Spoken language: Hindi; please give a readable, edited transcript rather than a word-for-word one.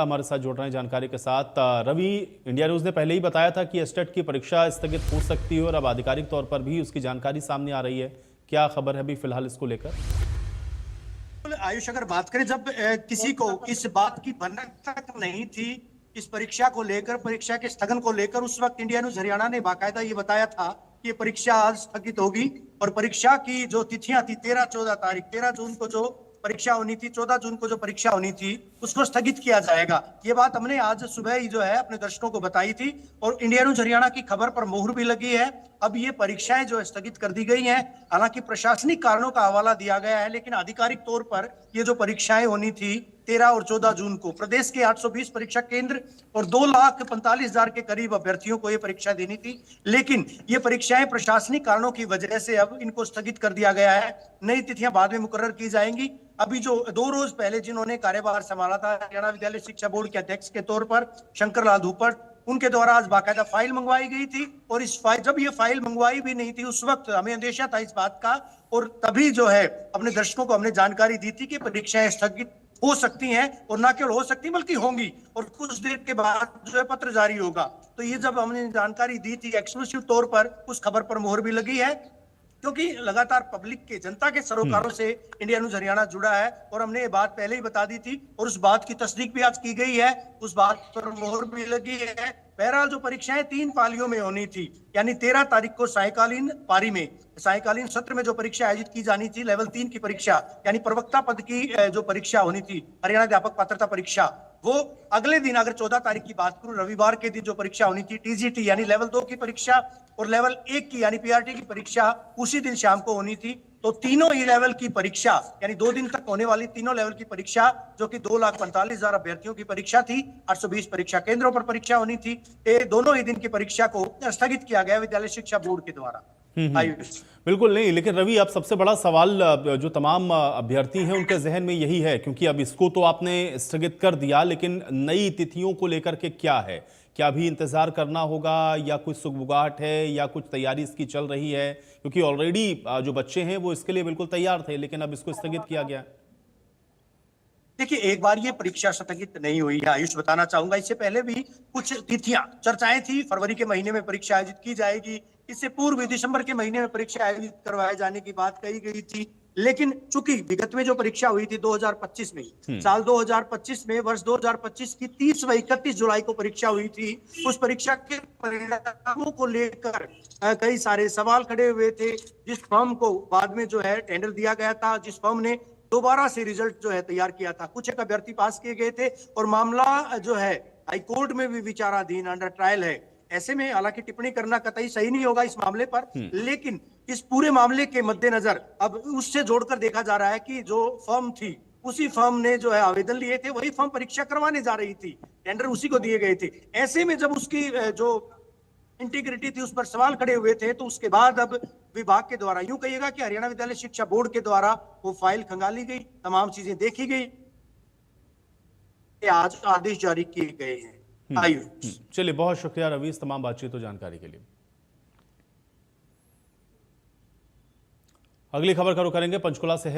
हमारे साथ जुड़ रहे हैं जानकारी के साथ। रवि, इंडिया न्यूज ने पहले ही बताया था कि एस्टेट की परीक्षा स्थगित हो सकती है और अब आधिकारिक तौर पर भी उसकी जानकारी सामने आ रही है। क्या खबर है अभी फिलहाल इसको लेकर? आयुष, अगर बात करें, जब किसी को इस बात की भनक तक नहीं थी इस परीक्षा को लेकर, परीक्षा के स्थगन को लेकर, उस वक्त इंडिया न्यूज हरियाणा ने बाकायदा ये बताया था कि ये परीक्षा आज स्थगित होगी और परीक्षा की जो तिथियां थी 13-14 तारीख, 13 जून को जो परीक्षा होनी थी, 14 जून को जो परीक्षा होनी थी, उसको स्थगित किया जाएगा। ये बात हमने आज सुबह ही जो है अपने दर्शकों को बताई थी और इंडिया न्यूज हरियाणा की खबर पर मोहर भी लगी है। अब ये परीक्षाएं जो है स्थगित कर दी गई हैं। हालांकि प्रशासनिक कारणों का हवाला दिया गया है, लेकिन आधिकारिक तौर पर ये जो परीक्षाएं होनी थी 13 और 14 जून को, प्रदेश के 820 परीक्षा केंद्र और 2,45,000 के करीब अभ्यर्थियों को ये परीक्षा देनी थी। लेकिन ये परीक्षाएं प्रशासनिक कारणों की वजह से अब इनको स्थगित कर दिया गया है। नई तिथियां बाद में मुकर्रर की जाएंगी। अभी जो 2 रोज पहले जिन्होंने कार्यभार संभाला था हरियाणा विद्यालय शिक्षा बोर्ड के अध्यक्ष के तौर पर शंकर लाल धूपड़, उनके द्वारा आज बाकायदा फाइल मंगवाई गई थी और इस फाइल, जब ये फाइल मंगवाई भी नहीं थी उस वक्त हमें अंदेशा था इस बात का और तभी जो है अपने दर्शकों को हमने जानकारी दी थी कि परीक्षाएं स्थगित हो सकती हैं और ना केवल हो सकती बल्कि होंगी और कुछ देर के बाद जो है पत्र जारी होगा। तो ये जब हमने जानकारी दी थी एक्सक्लूसिव तौर पर, उस खबर पर मोहर भी लगी है, क्योंकि लगातार पब्लिक के, जनता के सरोकारों से इंडिया न्यूज हरियाणा जुड़ा है और हमने ये बात पहले ही बता दी थी और उस बात की तस्दीक भी आज की गई है, उस बात पर मोहर भी लगी है। बहरहाल जो परीक्षाएं 3 पालियों में होनी थी, यानी 13 तारीख को सायकालीन पारी में, सायकालीन सत्र में जो परीक्षा आयोजित की जानी थी, लेवल 3 की परीक्षा यानी प्रवक्ता पद की जो परीक्षा होनी थी, हरियाणा अध्यापक पात्रता परीक्षा, वो अगले दिन, अगर 14 तारीख की बात करूं, रविवार के दिन जो परीक्षा होनी थी टीजीटी यानी लेवल 2 की परीक्षा और लेवल 1 की यानी पीआरटी की परीक्षा उसी दिन शाम को होनी थी। तो तीनों ही लेवल की परीक्षा यानी 2 दिन तक होने वाली तीनों लेवल की परीक्षा, जो कि 2,45,000 अभ्यर्थियों की परीक्षा थी, 820 परीक्षा केंद्रों पर परीक्षा होनी थी, ये दोनों ही दिन की परीक्षा को स्थगित किया गया विद्यालय शिक्षा बोर्ड के द्वारा। बिल्कुल नहीं, लेकिन रवि, अब सबसे बड़ा सवाल जो तमाम अभ्यर्थी हैं उनके जहन में यही है, क्योंकि अब इसको तो आपने स्थगित कर दिया, लेकिन नई तिथियों को लेकर के क्या है? क्या अभी इंतजार करना होगा या कुछ सुगबुगाहट है या कुछ तैयारी इसकी चल रही है? क्योंकि ऑलरेडी जो बच्चे हैं वो इसके लिए बिल्कुल तैयार थे, लेकिन अब इसको स्थगित किया गया। देखिए, एक बार ये परीक्षा स्थगित नहीं हुई है आयुष, बताना चाहूंगा। इससे पहले भी कुछ तिथियां, चर्चाएं थी, फरवरी के महीने में परीक्षा आयोजित की जाएगी, इससे पूर्व दिसंबर के महीने में परीक्षा आयोजित करवाए जाने की बात कही गई थी। लेकिन चूंकि विगत में जो परीक्षा हुई थी 2025 में, साल 2025 में, वर्ष 2025 की 30 व 31 जुलाई को परीक्षा हुई थी, उस परीक्षा के परिणामों को लेकर कई सारे सवाल खड़े हुए थे। जिस फर्म को बाद में जो है टेंडर दिया गया था, जिस फर्म ने दोबारा से रिजल्ट जो है तैयार किया था, कुछ एक अभ्यर्थी पास किए गए थे और मामला जो है हाई कोर्ट में भी विचाराधीन, अंडर ट्रायल है। ऐसे में हालांकि टिप्पणी करना कतई सही नहीं होगा इस मामले पर, लेकिन इस पूरे मामले के मद्देनजर अब उससे जोड़कर देखा जा रहा है कि जो फर्म थी, उसी फर्म ने जो है आवेदन लिए थे, वही फर्म परीक्षा करवाने जा रही थी, टेंडर उसी को दिए गए थे। ऐसे में जब उसकी जो इंटीग्रिटी थी उस पर सवाल खड़े हुए थे, तो उसके बाद अब विभाग के द्वारा, यूं कहिएगा कि हरियाणा विद्यालय शिक्षा बोर्ड के द्वारा वो फाइल खंगाली गई, तमाम चीजें देखी गई, आज आदेश जारी किए गए हैं। चलिए, बहुत शुक्रिया रवि इस तमाम बातचीत और जानकारी के लिए। अगली खबर का रुख करेंगे पंचकुला से है।